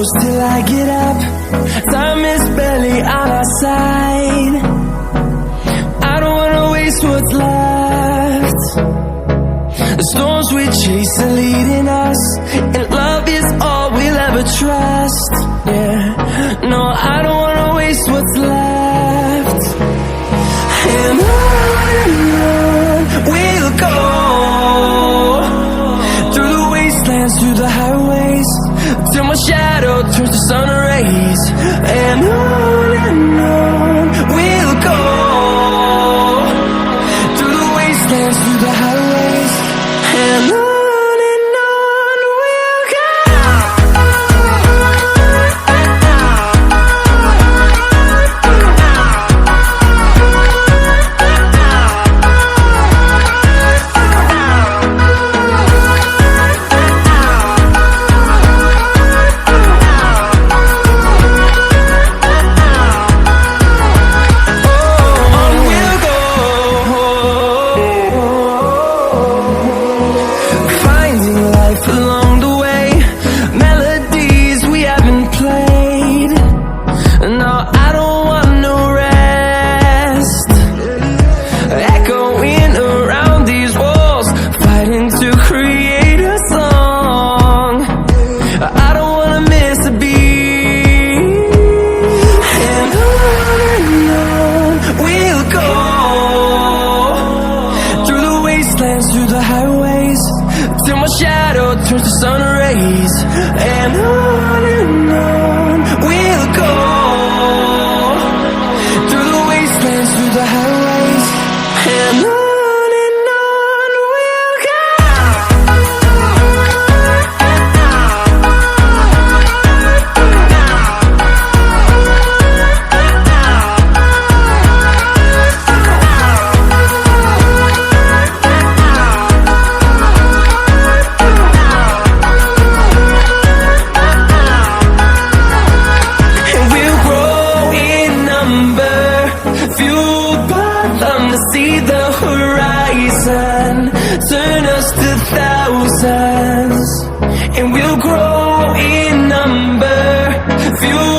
close till I get up. Time is barely on our side. I don't wanna waste what's left. The storms we chase are leading us, and love is all we'll ever trust. Yeah, no, I don't wanna waste what's left. And on we'll go, through the wastelands, through the highways, till my shadow turns to sun rays. And on we'll go, through the wastelands, through the highways, and on we'll go. Through the highways, till my shadow turns to sun rays. And on we'll go, through the wastelands, through the highways, and on we'll go. See the horizon, turn us to thousands, and we'll grow in number, fuel